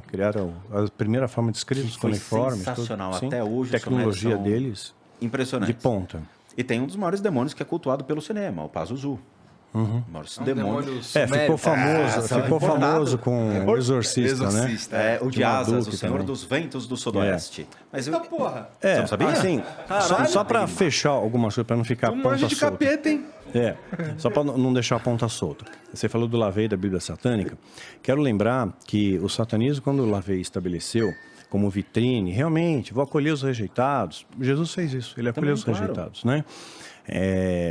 Criaram a primeira forma de escritos Foi cuneiformes. sensacional. Sim. Até hoje, Tecnologia são deles impressionante. de ponta. E tem um dos maiores demônios que é cultuado pelo cinema, o Pazuzu. Uhum. O demônio. Ficou famoso com o Exorcista, né? O de Asas, o Senhor também. dos Ventos do Sudoeste. Mas eu... porra! Você não sabia? Assim, só para fechar algumas coisas, para não ficar ponta Manja de solta. capeta, hein? Só para não deixar a ponta solta. Você falou do Lavey, da Bíblia Satânica. Quero lembrar que o satanismo, quando o Lavey estabeleceu como vitrine, realmente, vou acolher os rejeitados. Jesus fez isso, ele acolheu os rejeitados, né?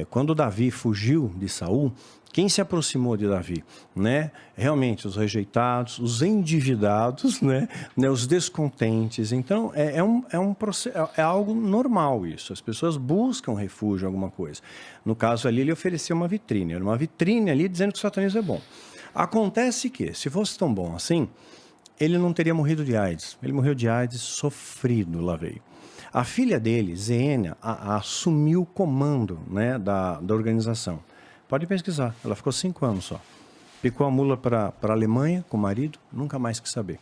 Quando Davi fugiu de Saul, quem se aproximou de Davi, né? Realmente os rejeitados, os endividados, né? Os descontentes. Então é algo normal isso. As pessoas buscam refúgio em alguma coisa. No caso ali ele ofereceu uma vitrine, era uma vitrine ali dizendo que o satanismo é bom. Acontece que se fosse tão bom assim, ele não teria morrido de AIDS. Ele morreu de AIDS sofrido, Lavey. A filha dele, Zeênia, assumiu o comando, né, da organização. Pode pesquisar, ela ficou 5 anos só. Picou a mula para a Alemanha com o marido, nunca mais quis saber.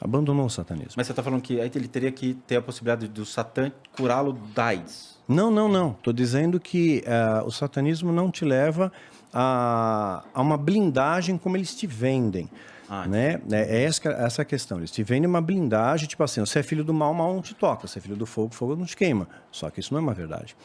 Abandonou o satanismo. Mas você está falando que aí ele teria que ter a possibilidade do Satã curá-lo da AIDS. Não. Estou dizendo que o satanismo não te leva a uma blindagem como eles te vendem. Né? Essa a questão. Eles te vendem uma blindagem, tipo assim, você é filho do mal, mal não te toca. Você é filho do fogo, fogo não te queima. Só que isso não é uma verdade.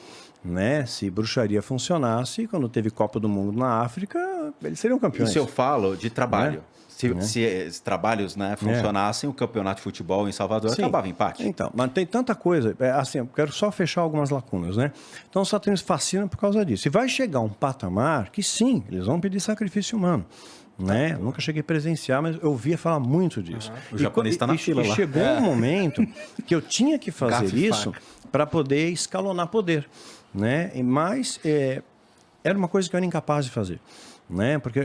Né? Se bruxaria funcionasse, quando teve Copa do Mundo na África, eles seriam campeões. Isso eu falo de trabalho. Né? Se os trabalhos, né, funcionassem, o campeonato de futebol em Salvador acabava em empate. Então, mas tem tanta coisa. Assim, eu quero só fechar algumas lacunas, né? Então, o satanismo fascina por causa disso. E vai chegar um patamar que, sim, eles vão pedir sacrifício humano. Né? Nunca cheguei a presenciar, mas eu ouvia falar muito disso. O japonês está na fila lá. E chegou um momento que eu tinha que fazer isso para poder escalonar poder. Né? Mas era uma coisa que eu era incapaz de fazer. Né? Porque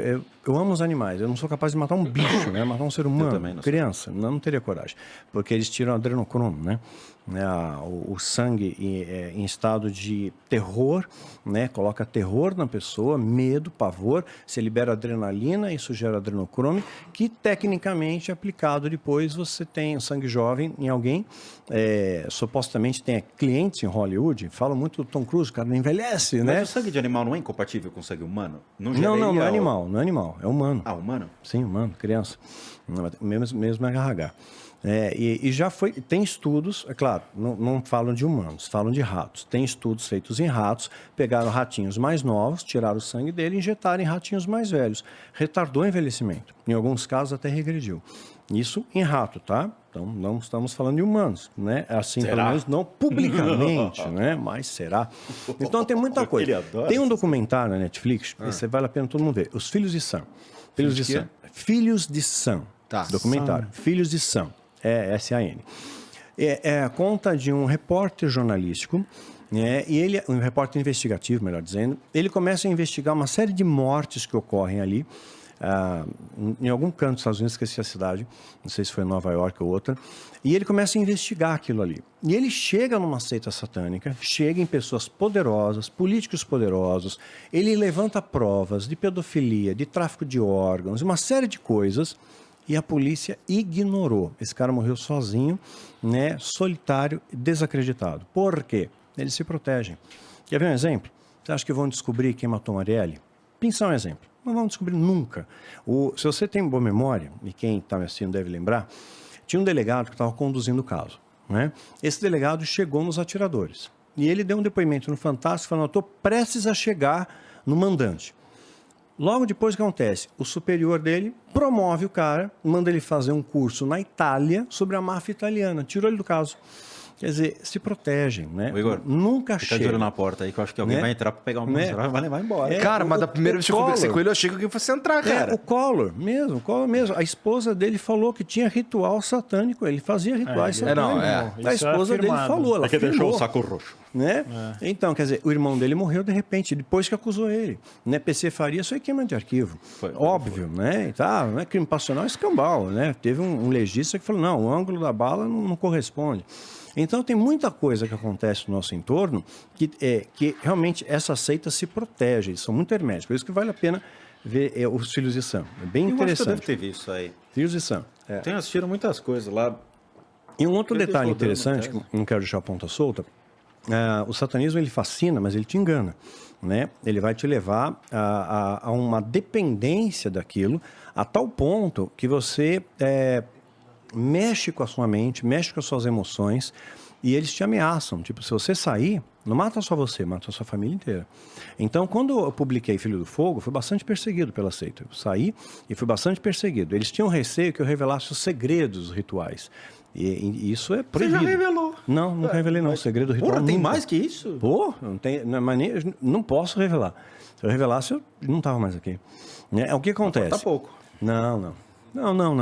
eu amo os animais, eu não sou capaz de matar um bicho, né? Matar um ser humano, criança, não teria coragem, porque eles tiram adrenocromo, né? O sangue em estado de terror, né? Coloca terror na pessoa, medo, pavor, se libera adrenalina, isso gera adrenocrome, que tecnicamente aplicado depois você tem o sangue jovem em alguém, supostamente tem clientes em Hollywood, falam muito do Tom Cruise, o cara não envelhece, né? Mas o sangue de animal não é incompatível com o sangue humano? Não é animal, não é animal, é humano. Ah, humano? Sim, humano, criança. Mesmo RH. E já tem estudos, é claro, não falam de humanos, falam de ratos. Tem estudos feitos em ratos, pegaram ratinhos mais novos, tiraram o sangue dele e injetaram em ratinhos mais velhos. Retardou o envelhecimento. Em alguns casos até regrediu. Isso em rato, tá? Então não estamos falando de humanos, né? Assim, será? Pelo menos não publicamente, né? Mas será? Então tem muita coisa. Tem um documentário na Netflix, esse vale a pena todo mundo ver. Os Filhos de Sam. Filhos de Sam. Tá. Documentário. Filhos de Sam. S-A-N. Conta de um repórter jornalístico, né? E ele, um repórter investigativo, melhor dizendo, ele começa a investigar uma série de mortes que ocorrem ali, em algum canto dos Estados Unidos, esqueci a cidade, não sei se foi Nova York ou outra, e ele começa a investigar aquilo ali. E ele chega numa seita satânica, chega em pessoas poderosas, políticos poderosos, ele levanta provas de pedofilia, de tráfico de órgãos, uma série de coisas, e a polícia ignorou. Esse cara morreu sozinho, né, solitário, desacreditado. Por quê? Eles se protegem. Quer ver um exemplo? Você acha que vão descobrir quem matou Marielle? Pensar um exemplo. Não vão descobrir nunca. Se você tem boa memória, e quem está me assistindo deve lembrar, tinha um delegado que estava conduzindo o caso. Né? Esse delegado chegou nos atiradores. E ele deu um depoimento no Fantástico falando, eu estou prestes a chegar no mandante. Logo depois o que acontece? O superior dele promove o cara, manda ele fazer um curso na Itália sobre a máfia italiana. Tirou ele do caso. Quer dizer, se protegem, né? O Igor, nunca fica de olho na porta aí, que eu acho que alguém vai entrar para pegar um celular e vai levar embora. Cara, mas da primeira vez que eu conversei com ele, eu achei que alguém fosse entrar, cara. O Collor mesmo. A esposa dele falou que tinha ritual satânico, ele fazia rituais satânicos. A esposa dele falou, ela filmou. Deixou o saco roxo. Né? Então, quer dizer, o irmão dele morreu de repente, depois que acusou ele. Né? PC Faria só é queima de arquivo. Óbvio, né? Tá, não é crime passional, é escambau, né? Teve um legista que falou, não, o ângulo da bala não corresponde. Então, tem muita coisa que acontece no nosso entorno que realmente essa seita se protege, eles são muito herméticos. Por isso que vale a pena ver os filhos de Sam. É bem Eu acho que eu interessante. devo ter visto isso aí. Filhos de Sam. Tenho assistido muitas coisas lá. E um outro Eu detalhe deixo rodando, interessante, né? que não quero deixar a ponta solta, o satanismo ele fascina, mas ele te engana. Né? Ele vai te levar a uma dependência daquilo, a tal ponto que você mexe com a sua mente, mexe com as suas emoções, e eles te ameaçam. Tipo, se você sair, não mata só você, mata a sua família inteira. Então, quando eu publiquei Filho do Fogo, fui bastante perseguido pela seita. Eu saí e fui bastante perseguido. Eles tinham receio que eu revelasse os segredos rituais. E isso é proibido. Você já revelou. Não, nunca revelei não. O segredo ritual Porra, tem nunca. mais que isso? Pô, não tem, não posso revelar. Se eu revelasse, eu não estava mais aqui. É o que acontece. Tá pouco. Não.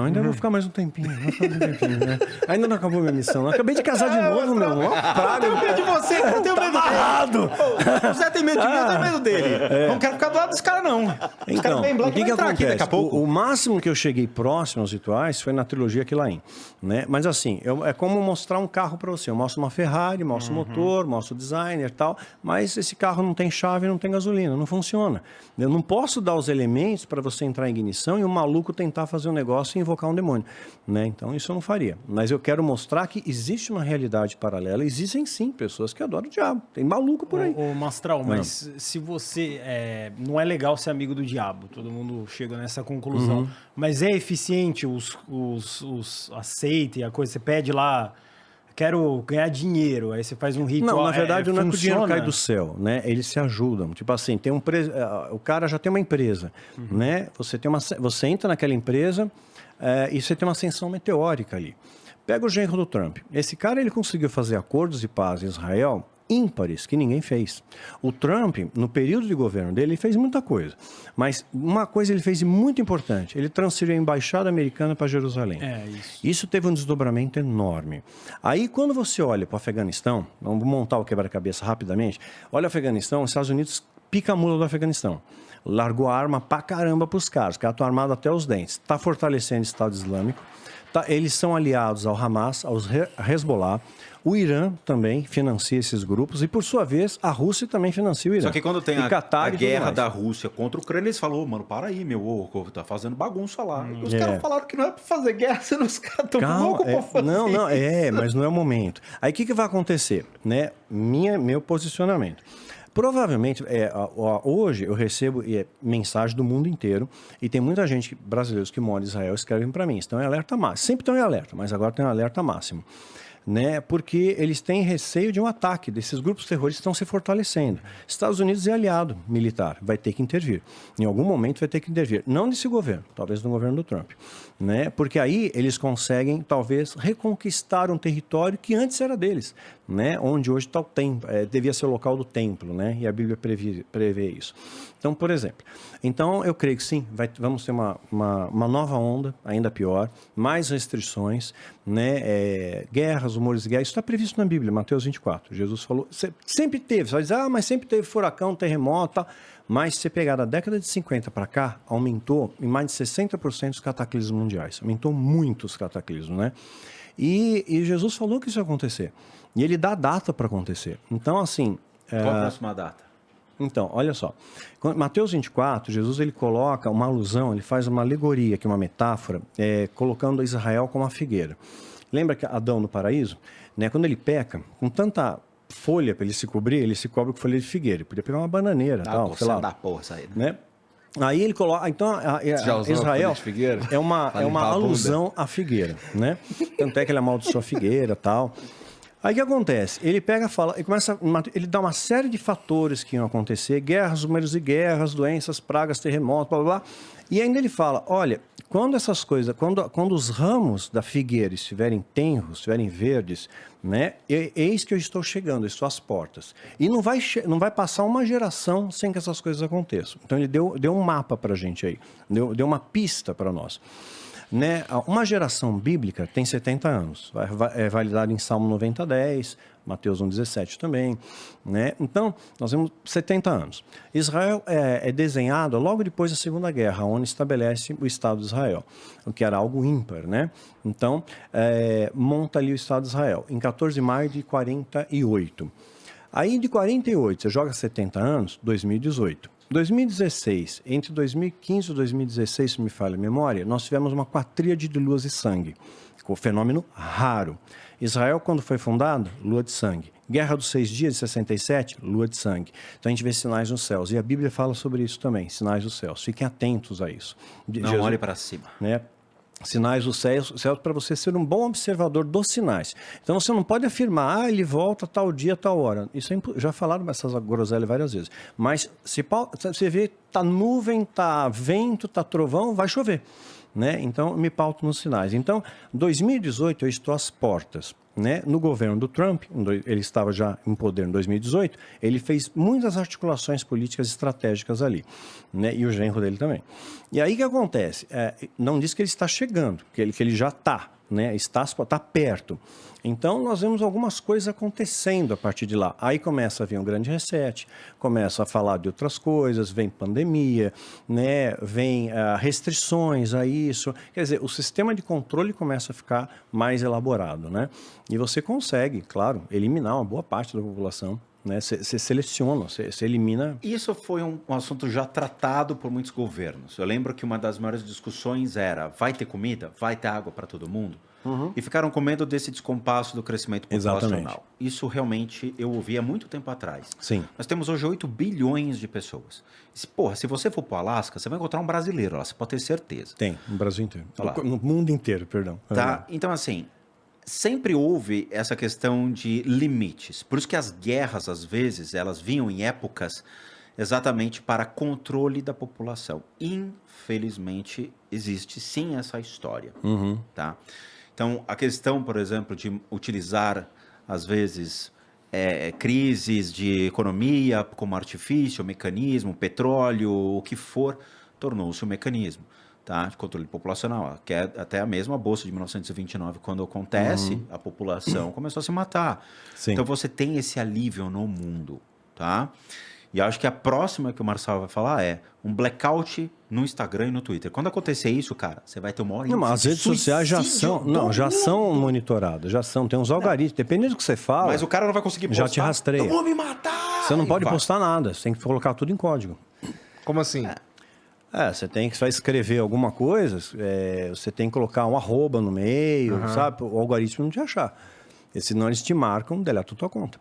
Ainda vou ficar mais um tempinho. Né? Ainda não acabou minha missão. Eu acabei de casar de novo, meu irmão. Praga. Eu tenho medo de você, eu tenho medo Amarrado. dele. O Zé tem medo de mim, eu tenho medo dele. Não quero ficar do lado desse cara, não. Os Então, caras bem o black que vai entrar aqui acontece? daqui a pouco. O máximo que eu cheguei próximo aos rituais foi na trilogia Quilaim, né? Mas assim, é como mostrar um carro para você. Eu mostro uma Ferrari, mostro o motor, mostro o designer e tal, mas esse carro não tem chave, não tem gasolina, não funciona. Eu não posso dar os elementos para você entrar em ignição e o maluco tentar fazer um negócio e invocar um demônio, né? Então isso eu não faria. Mas eu quero mostrar que existe uma realidade paralela. Existem sim pessoas que adoram o diabo. Tem maluco por aí. Ô, Mastral, mas se você... não é legal ser amigo do diabo. Todo mundo chega nessa conclusão. Mas é eficiente a seita e a coisa? Você pede lá... Quero ganhar dinheiro, aí você faz um ritual. Não, na verdade não é que o dinheiro funciona? cai do céu, né? Eles se ajudam. Tipo assim, o cara já tem uma empresa, né? Você entra naquela empresa e você tem uma ascensão meteórica ali. Pega o genro do Trump. Esse cara, ele conseguiu fazer acordos de paz em Israel ímpares que ninguém fez. O Trump, no período de governo dele, ele fez muita coisa. Mas uma coisa ele fez muito importante. Ele transferiu a embaixada americana para Jerusalém. Isso teve um desdobramento enorme. Aí, quando você olha para o Afeganistão, vamos montar o quebra-cabeça rapidamente, olha o Afeganistão, os Estados Unidos pica a mula do Afeganistão. Largou a arma pra caramba para os caras estão armados até os dentes. Está fortalecendo o Estado Islâmico. Eles são aliados ao Hamas, aos Hezbollah. O Irã também financia esses grupos e, por sua vez, a Rússia também financia o Irã. Só que quando tem a Qatar e tudo guerra mais. da Rússia contra a Ucrânia, eles falam, mano, para aí, tá fazendo bagunça lá. E os caras falaram que não é pra fazer guerra, senão os caras estão loucos pra fazer. Mas não é o momento. Aí o que vai acontecer? Né? Meu posicionamento. Provavelmente, hoje eu recebo mensagem do mundo inteiro e tem muita gente, brasileiros que moram em Israel, escrevem para mim. Estão em alerta máximo. Sempre estão em alerta, mas agora tem um alerta máximo. Né? Porque eles têm receio de um ataque, desses grupos terroristas estão se fortalecendo. Estados Unidos é aliado militar, vai ter que intervir. Em algum momento vai ter que intervir. Não nesse governo, talvez no governo do Trump. Né? Porque aí eles conseguem, talvez, reconquistar um território que antes era deles, né? Onde hoje está o templo, devia ser o local do templo, né? E a Bíblia prevê isso. Então, por exemplo, eu creio que sim, vamos ter uma nova onda, ainda pior, mais restrições, né? Guerras, rumores de guerra, isso está previsto na Bíblia, Mateus 24. Jesus falou, sempre teve, você vai dizer, mas sempre teve furacão, terremoto, tal. Mas se você pegar da década de 50 para cá, aumentou em mais de 60% os cataclismos mundiais. Aumentou muito os cataclismos, né? E Jesus falou que isso ia acontecer. E ele dá data para acontecer. Então, assim... Qual a próxima data? Então, olha só. Mateus 24, Jesus ele coloca uma alusão, ele faz uma alegoria, que é uma metáfora, colocando Israel como uma figueira. Lembra que Adão no paraíso? Né, quando ele peca, com tanta folha para ele se cobrir, ele se cobre com folha de figueira. Ele podia pegar uma bananeira, tal, sei lá. Da porra, isso aí, né? Aí ele coloca... Então, Israel é uma alusão à figueira, né? Tanto é que ele amaldiçoa a figueira e tal. Aí o que acontece? Ele pega, fala, ele dá uma série de fatores que iam acontecer, guerras, números de guerras, doenças, pragas, terremotos, blá, blá, blá. E ainda ele fala, olha, quando essas coisas, quando os ramos da figueira estiverem tenros, estiverem verdes, né, eis que eu estou chegando, estou às portas. E não vai passar uma geração sem que essas coisas aconteçam. Então ele deu um mapa para a gente aí, deu uma pista para nós. Né? Uma geração bíblica tem 70 anos, é validado em Salmo 90:10, Mateus 1:17 também, né? Então, nós temos 70 anos. Israel é desenhado logo depois da Segunda Guerra, onde estabelece o Estado de Israel, o que era algo ímpar, né? Então, monta ali o Estado de Israel, em 14 de maio de 48. Aí, de 48, você joga 70 anos, 2018. 2016, entre 2015 e 2016, se me falha a memória, nós tivemos uma quatríade de luas de sangue, com fenômeno raro. Israel, quando foi fundado, lua de sangue. Guerra dos 6 Dias de 67, lua de sangue. Então a gente vê sinais nos céus. E a Bíblia fala sobre isso também, sinais dos céus. Fiquem atentos a isso. Não olhe para cima. Né? Sinais dos céus para você ser um bom observador dos sinais. Então você não pode afirmar, ele volta tal dia, tal hora. Isso já falaram essas groselhas várias vezes. Mas se você vê, tá nuvem, tá vento, tá trovão, vai chover. Né? Então, me pauto nos sinais. Então, 2018, eu estou às portas. Né? No governo do Trump, ele estava já em poder em 2018, ele fez muitas articulações políticas estratégicas ali. Né? E o genro dele também. E aí o que acontece? Não diz que ele está chegando, que ele já está. Né? Está perto. Então, nós vemos algumas coisas acontecendo a partir de lá. Aí começa a vir um grande reset, começa a falar de outras coisas, vem pandemia, né? Vem restrições a isso. Quer dizer, o sistema de controle começa a ficar mais elaborado. Né? E você consegue, claro, eliminar uma boa parte da população. Né? Você seleciona, você elimina. Isso foi um assunto já tratado por muitos governos. Eu lembro que uma das maiores discussões era: vai ter comida? Vai ter água para todo mundo? E ficaram com medo desse descompasso do crescimento populacional. Exatamente. Isso realmente eu ouvi há muito tempo atrás. Sim. Nós temos hoje 8 bilhões de pessoas. Se você for para o Alasca, você vai encontrar um brasileiro lá, você pode ter certeza. Tem, no Brasil inteiro. Olá. No mundo inteiro, perdão. Tá? Então, assim, sempre houve essa questão de limites. Por isso que as guerras, às vezes, elas vinham em épocas exatamente para controle da população. Infelizmente, existe sim essa história. Tá? Então, a questão, por exemplo, de utilizar, às vezes, crises de economia como artifício, mecanismo, petróleo, o que for, tornou-se um mecanismo. Tá? De controle populacional, que é até a mesma Bolsa de 1929, quando acontece, a população começou a se matar. Sim. Então você tem esse alívio no mundo, tá? E acho que a próxima que o Marçal vai falar é um blackout no Instagram e no Twitter. Quando acontecer isso, cara, você vai ter uma hora. Não, mas as redes sociais já são monitoradas, tem uns algoritmos, dependendo do que você fala. Mas o cara não vai conseguir postar. Já te rastreia. Eu vou me matar! Você não pode postar nada, você tem que colocar tudo em código. Como assim? Você tem que só escrever alguma coisa, você tem que colocar um arroba no meio, sabe? O algoritmo não te achar. E senão eles te marcam, deletam tua conta.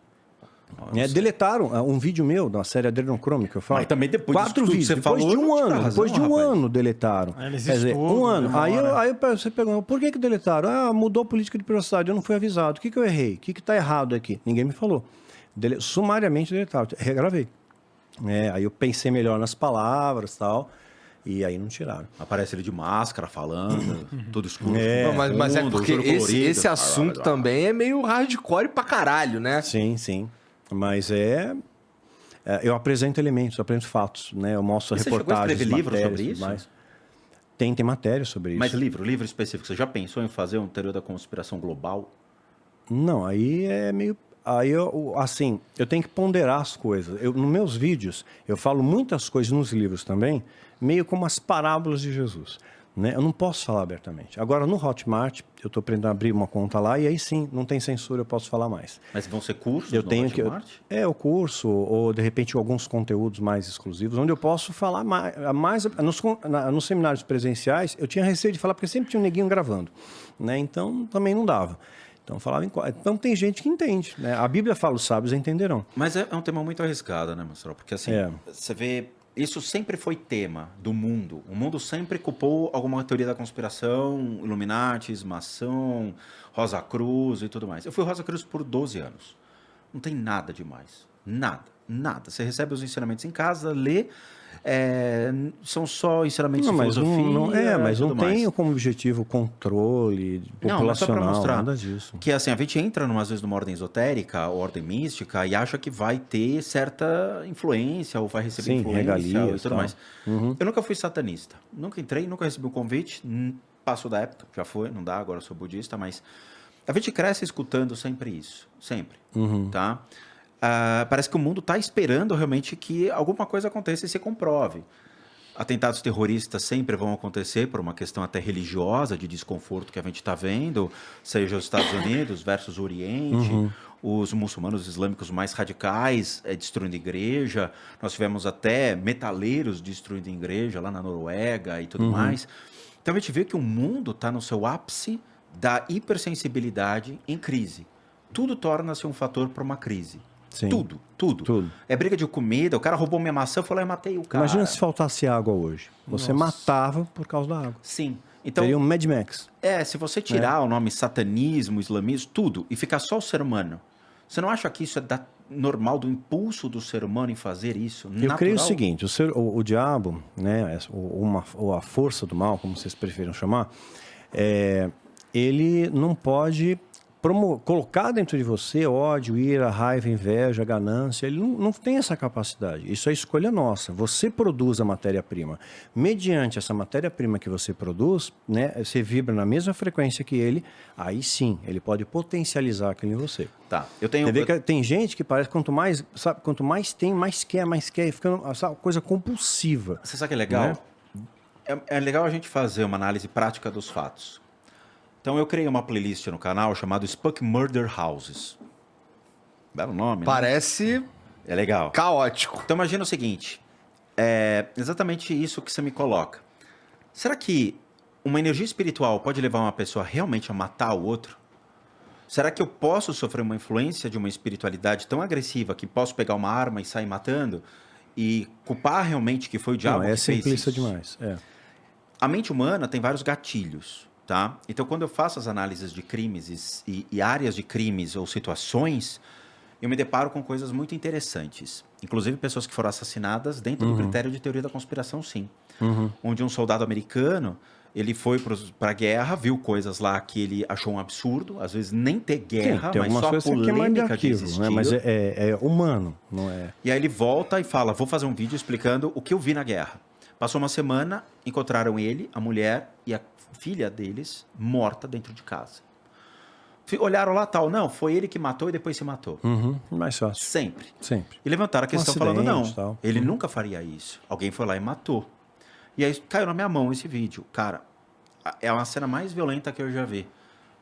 Deletaram um vídeo meu, da série Adrenochrome, que eu falo. Mas também depois 4 vídeos, depois de um ano. Depois de um ano deletaram. Eles Quer dizer, estudam, um ano. demora. Aí você pergunta, por que deletaram? Mudou a política de privacidade, eu não fui avisado. O que eu errei? O que está errado aqui? Ninguém me falou. Sumariamente deletaram, regravei. Aí eu pensei melhor nas palavras e tal. E aí não tiraram. Aparece ele de máscara, falando, tudo escuro. Não, mas é porque esse assunto também é meio hardcore pra caralho, né? Sim, sim. Mas eu apresento elementos, eu apresento fatos, né? Eu mostro Você reportagens, chegou a escrever livro matérias, sobre isso? mas tem matéria sobre isso. Mas livro específico, você já pensou em fazer um teoria da conspiração global? Não, aí é meio... Aí, eu tenho que ponderar as coisas. Nos meus vídeos, eu falo muitas coisas nos livros também, meio como as parábolas de Jesus. Né? Eu não posso falar abertamente. Agora, no Hotmart, eu estou aprendendo a abrir uma conta lá e aí sim, não tem censura, eu posso falar mais. Mas vão ser cursos Eu no tenho Hotmart? o curso, ou de repente alguns conteúdos mais exclusivos, onde eu posso falar mais nos seminários presenciais, eu tinha receio de falar, porque sempre tinha um neguinho gravando. Né? Então, também não dava. Então, então tem gente que entende. Né? A Bíblia fala, os sábios entenderão. Mas é um tema muito arriscado, né, Marcelo? Porque assim, você vê... Isso sempre foi tema do mundo. O mundo sempre culpou alguma teoria da conspiração, Illuminati, maçom, Rosa Cruz e tudo mais. Eu fui Rosa Cruz por 12 anos. Não tem nada demais. Nada. Você recebe os ensinamentos em casa, lê... são só ensinamentos de filosofia. Mas não tem mais. como objetivo o controle populacional, nada disso. Que assim, a gente entra, às vezes, numa ordem esotérica, ordem mística, e acha que vai ter certa influência, ou vai receber influência regalias, e tudo mais. Eu nunca fui satanista. Nunca entrei, nunca recebi um convite. Passou da época, já foi, não dá, agora eu sou budista, mas a gente cresce escutando sempre isso. Sempre. Tá? Parece que o mundo está esperando realmente que alguma coisa aconteça e se comprove. Atentados terroristas sempre vão acontecer por uma questão até religiosa, de desconforto que a gente está vendo, seja os Estados Unidos versus o Oriente, os muçulmanos islâmicos mais radicais destruindo igreja, nós tivemos até metaleiros destruindo igreja lá na Noruega e tudo mais. Então a gente vê que o mundo está no seu ápice da hipersensibilidade em crise. Tudo torna-se um fator para uma crise. Sim. Tudo. É briga de comida, o cara roubou minha maçã, eu fui lá e matei o cara. Imagina se faltasse água hoje. Você matava por causa da água. Sim. Então, seria um Mad Max. Se você tirar o nome satanismo, islamismo, tudo, e ficar só o ser humano, você não acha que isso é normal do impulso do ser humano em fazer isso? Eu creio o seguinte, o diabo, né, ou a força do mal, como vocês preferem chamar, ele não pode colocar dentro de você ódio, ira, raiva, inveja, ganância. Ele não tem essa capacidade. Isso é escolha nossa. Você produz a matéria-prima. Mediante essa matéria-prima que você produz, né, você vibra na mesma frequência que ele, aí sim, ele pode potencializar aquilo em você. Tá. Tem gente que parece que quanto mais tem, mais quer, fica uma coisa compulsiva. Você sabe o que é legal? Né? É legal a gente fazer uma análise prática dos fatos. Então eu criei uma playlist no canal chamada Spook Murder Houses. Belo nome, né? Parece... É legal. Caótico. Então imagina o seguinte, é exatamente isso que você me coloca. Será que uma energia espiritual pode levar uma pessoa realmente a matar o outro? Será que eu posso sofrer uma influência de uma espiritualidade tão agressiva que posso pegar uma arma e sair matando? E culpar realmente que foi o diabo que fez isso? É simplista demais. A mente humana tem vários gatilhos. Tá? Então, quando eu faço as análises de crimes e áreas de crimes ou situações, eu me deparo com coisas muito interessantes. Inclusive, pessoas que foram assassinadas dentro do critério de teoria da conspiração, sim. Onde um soldado americano, ele foi para a guerra, viu coisas lá que ele achou um absurdo, às vezes nem ter guerra, tem mas só a polêmica de existir. Né? Mas é humano, não é? E aí ele volta e fala, vou fazer um vídeo explicando o que eu vi na guerra. Passou uma semana, encontraram ele, a mulher e a filha deles morta dentro de casa. Olharam lá tal, não, foi ele que matou e depois se matou. Mais fácil. Sempre. Sempre. E levantaram a questão falando, não, tal. Ele nunca faria isso. Alguém foi lá e matou. E aí caiu na minha mão esse vídeo. Cara, é uma cena mais violenta que eu já vi.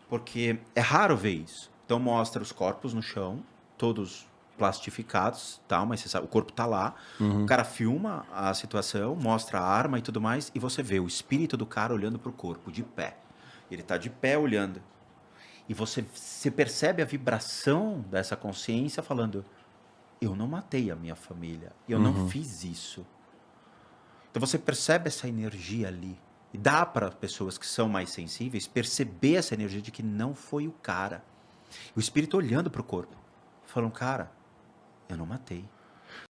Porque é raro ver isso. Então mostra os corpos no chão, todos plastificados, tal, mas você sabe, o corpo tá lá. O cara filma a situação, mostra a arma e tudo mais, e você vê o espírito do cara olhando pro corpo, de pé. Ele tá de pé olhando. E você percebe a vibração dessa consciência falando, eu não matei a minha família, eu não fiz isso. Então você percebe essa energia ali. E dá para pessoas que são mais sensíveis perceber essa energia de que não foi o cara. O espírito olhando pro corpo, falando, cara, eu não matei.